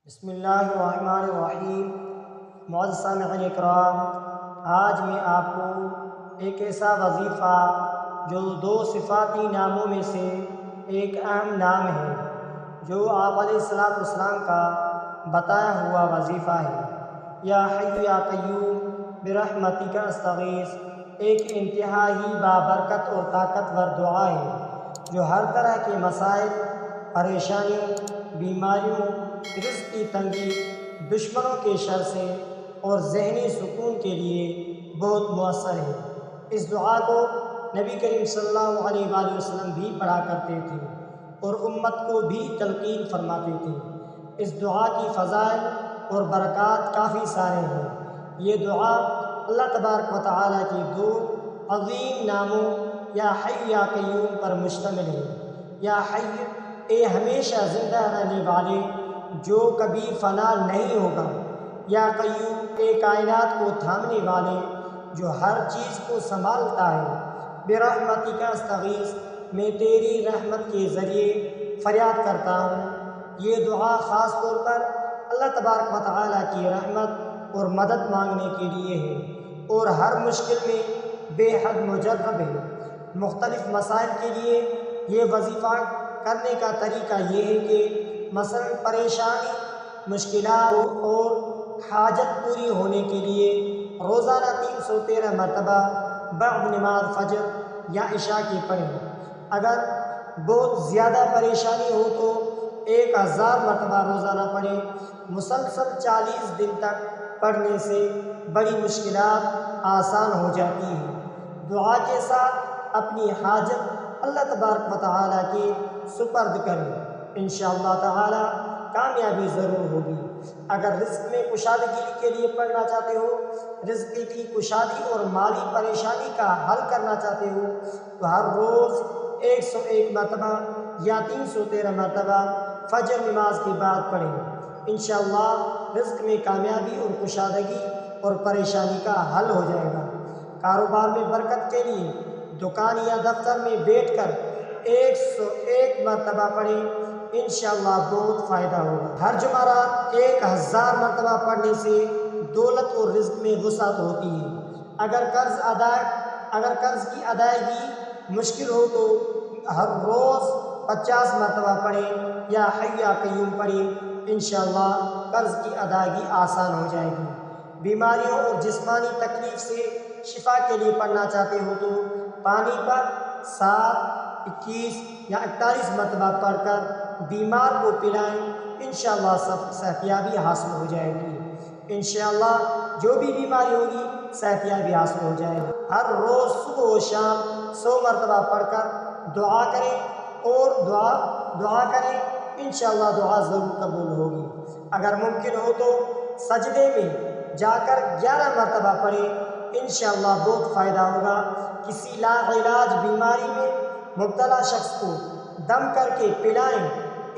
بسم اللہ الرحمن الرحیم۔ معزز سامعین اکرام، آج میں آپ کو ایک ایسا وظیفہ جو دو صفاتی ناموں میں سے ایک اہم نام ہے، جو آپ علیہ السلام کا بتایا ہوا وظیفہ ہے، یا حی یا قیوم برحمتک استغیث، ایک انتہائی بابرکت اور طاقتور دعا ہے جو ہر طرح کے مسائل، پریشانیوں، بیماریوں، رزق کی تنگی، دشمنوں کے شر سے اور ذہنی سکون کے لیے بہت مؤثر ہے۔ اس دعا کو نبی کریم صلی اللہ علیہ وآلہ وسلم بھی پڑھا کرتے تھے اور امت کو بھی تلقین فرماتے تھے۔ اس دعا کی فضائل اور برکات کافی سارے ہیں۔ یہ دعا اللہ تبارک و تعالیٰ کے دو عظیم ناموں یا حی یا قیوم پر مشتمل ہے۔ یا حی، اے ہمیشہ زندہ رہنے والے جو کبھی فنا نہیں ہوگا، یا قیوم، اے کائنات کو تھامنے والے جو ہر چیز کو سنبھالتا ہے، برحمتک استغیث، میں تیری رحمت کے ذریعے فریاد کرتا ہوں۔ یہ دعا خاص طور پر اللہ تبارک و تعالیٰ کی رحمت اور مدد مانگنے کے لیے ہے اور ہر مشکل میں بے حد مجرب ہے۔ مختلف مسائل کے لیے یہ وظیفہ کرنے کا طریقہ یہ ہے کہ مثلا پریشانی، مشکلات اور حاجت پوری ہونے کے لیے روزانہ 313 مرتبہ بعد نماز فجر یا عشاء کی پڑھیں۔ اگر بہت زیادہ پریشانی ہو تو 1000 مرتبہ روزانہ پڑھیں۔ مسلسل 40 دن تک پڑھنے سے بڑی مشکلات آسان ہو جاتی ہیں۔ دعا کے ساتھ اپنی حاجت اللہ تبارک و تعالیٰ کے سپرد کریں، انشاءاللہ تعالیٰ کامیابی ضرور ہوگی۔ اگر رزق میں کشادگی کے لیے پڑھنا چاہتے ہو، رزق کی کشادگی اور مالی پریشانی کا حل کرنا چاہتے ہو، تو ہر روز 101 مرتبہ یا 313 مرتبہ فجر نماز کے بعد پڑھیں۔ انشاءاللہ رزق میں کامیابی اور کشادگی اور پریشانی کا حل ہو جائے گا۔ کاروبار میں برکت کے لیے دکان یا دفتر میں بیٹھ کر 101 مرتبہ پڑھیں، انشاءاللہ بہت فائدہ ہوگا۔ ہر جمعرات 1000 مرتبہ پڑھنے سے دولت اور رزق میں وسعت ہوتی ہے۔ اگر قرض کی ادائیگی مشکل ہو تو ہر روز 50 مرتبہ پڑھیں یا حی یا قیوم پڑھیں، انشاءاللہ قرض کی ادائیگی آسان ہو جائے گی۔ بیماریوں اور جسمانی تکلیف سے شفا کے لیے پڑھنا چاہتے ہو تو پانی پر 7، 21 یا 48 مرتبہ پڑھ کر بیمار کو پلائیں، انشاءاللہ صحتیابی حاصل ہو جائے گی۔ انشاءاللہ جو بھی بیماری ہوگی صحتیابی حاصل ہو جائے گی۔ ہر روز صبح و شام 100 مرتبہ پڑھ کر دعا کریں اور دعا کریں، انشاءاللہ دعا ضرور قبول ہوگی۔ اگر ممکن ہو تو سجدے میں جا کر 11 مرتبہ پڑھیں، انشاءاللہ بہت فائدہ ہوگا۔ کسی لاعلاج بیماری میں مبتلا شخص کو دم کر کے پلائیں،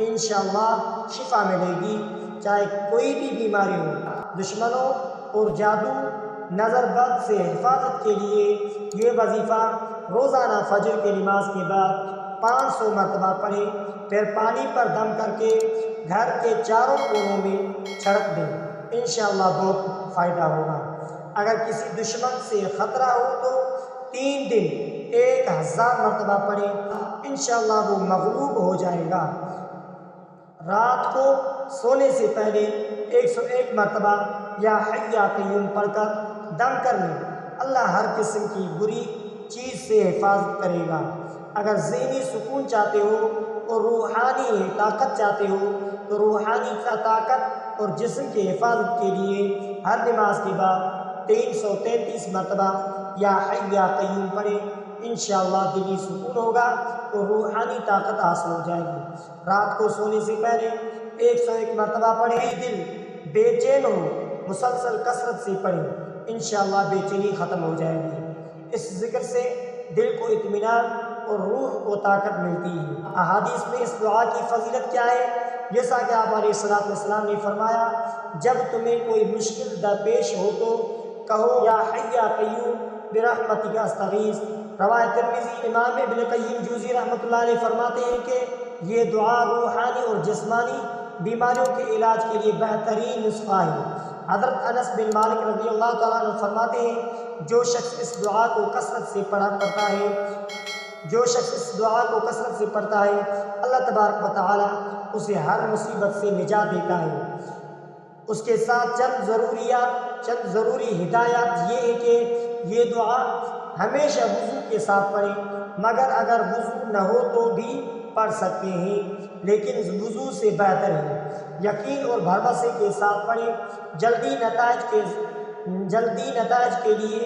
انشاءاللہ شفا ملے گی، چاہے کوئی بھی بیماری ہو۔ دشمنوں اور جادو، نظر بد سے حفاظت کے لیے یہ وظیفہ روزانہ فجر کی نماز کے بعد 500 مرتبہ پڑھیں، پھر پانی پر دم کر کے گھر کے چاروں کونوں میں چھڑک دیں، انشاءاللہ بہت فائدہ ہوگا۔ اگر کسی دشمن سے خطرہ ہو تو 3 دن 1000 مرتبہ پڑھیں، انشاءاللہ وہ مغلوب ہو جائے گا۔ رات کو سونے سے پہلے 101 مرتبہ یا حی یا قیوم پڑھ کر دم کر لیں، اللہ ہر قسم کی بری چیز سے حفاظت کرے گا۔ اگر ذہنی سکون چاہتے ہو اور روحانی طاقت چاہتے ہو تو روحانی طاقت اور جسم کی حفاظت کے لیے ہر نماز کے بعد 333 مرتبہ یا حی یا قیوم پڑھیں، انشاءاللہ دلی سکون ہوگا اور روحانی طاقت حاصل ہو جائے گی۔ رات کو سونے سے پہلے 101 مرتبہ پڑھیں۔ دل بے چین ہو مسلسل کثرت سے پڑھیں، انشاءاللہ بے چینی ختم ہو جائے گی۔ اس ذکر سے دل کو اطمینان اور روح کو طاقت ملتی ہے۔ احادیث میں اس دعا کی فضیلت کیا ہے؟ جیسا کہ آپ علیہ السلام نے فرمایا، جب تمہیں کوئی مشکل درپیش ہو تو کہو یا حی یا قیوم برحمتک استغیث۔ روایت ترمذی۔ امام ابن قیم جوزی رحمۃ اللہ علیہ فرماتے ہیں کہ یہ دعا روحانی اور جسمانی بیماریوں کے علاج کے لیے بہترین نسخہ ہے۔ حضرت انس بن مالک رضی اللہ تعالیٰ عنہ فرماتے ہیں جو شخص اس دعا کو کثرت سے پڑھتا ہے اللہ تبارک و تعالیٰ اسے ہر مصیبت سے نجات دیتا ہے۔ اس کے ساتھ چند ضروری ہدایات یہ ہے کہ یہ دعا ہمیشہ وضو کے ساتھ پڑھیں، مگر اگر وضو نہ ہو تو بھی پڑھ سکتے ہیں، لیکن وضو سے بہتر ہے۔ یقین اور بھروسے کے ساتھ پڑھیں، جلدی نتائج کے لیے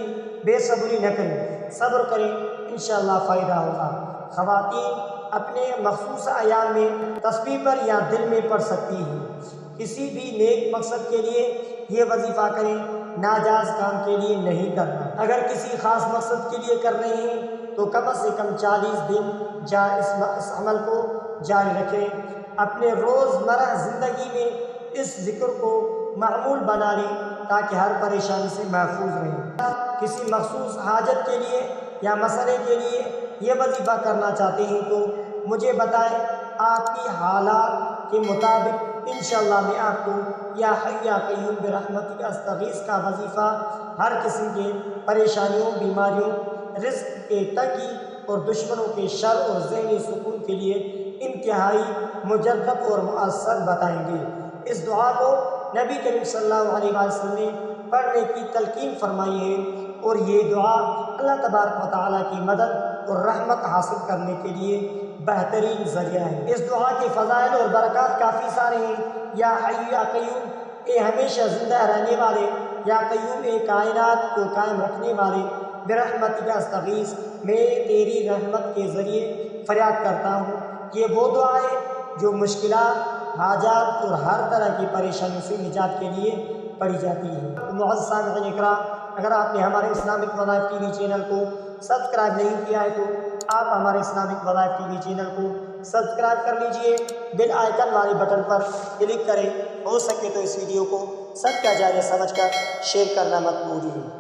بے صبری نہ کریں، صبر کریں، انشاءاللہ فائدہ ہوگا۔ خواتین اپنے مخصوص ایام میں تسبیح پر یا دل میں پڑھ سکتی ہیں۔ کسی بھی نیک مقصد کے لیے یہ وظیفہ کریں، ناجائز کام کے لیے نہیں کرنا۔ اگر کسی خاص مقصد کے لیے کر رہے ہیں تو کم از کم 40 دن اس عمل کو جاری رکھیں۔ اپنے روزمرہ زندگی میں اس ذکر کو معمول بنا لیں تاکہ ہر پریشانی سے محفوظ رہیں۔ کسی مخصوص حاجت کے لیے یا مسئلے کے لیے یہ وظیفہ کرنا چاہتے ہیں تو مجھے بتائیں، آپ کی حالات کے مطابق انشاءاللہ میں آپ کو یا حی یا قیوم برحمتک استغیث کا وظیفہ ہر قسم کے پریشانیوں، بیماریوں، رزق کے تنگی اور دشمنوں کے شر اور ذہنی سکون کے لیے انتہائی مجرب اور مؤثر بتائیں گے۔ اس دعا کو نبی کریم صلی اللہ علیہ وسلم نے پڑھنے کی تلقین فرمائی ہے، اور یہ دعا اللہ تبارک و تعالیٰ کی مدد اور رحمت حاصل کرنے کے لیے بہترین ذریعہ ہے۔ اس دعا کے فضائل اور برکات کافی سارے ہیں۔ یا حی یا قیوم، اے ہمیشہ زندہ رہنے والے، یا قیوم، اے کائنات کو قائم رکھنے والے، برحمتک استغیث، میں تیری رحمت کے ذریعے فریاد کرتا ہوں۔ یہ وہ دعا ہے جو مشکلات، حاجات اور ہر طرح کی پریشانی سے نجات کے لیے پڑھی جاتی ہے۔ معزز سامعین اکرام، اگر آپ نے ہمارے اسلامک وظائف ٹی وی چینل کو سبسکرائب نہیں کیا ہے تو آپ ہمارے اسلامک وظائف ٹی وی چینل کو سبسکرائب کر لیجئے، بیل آئیکن والے بٹن پر کلک کریں۔ ہو سکے تو اس ویڈیو کو صدقہ جاریہ سمجھ کر شیئر کرنا مت بھولیے۔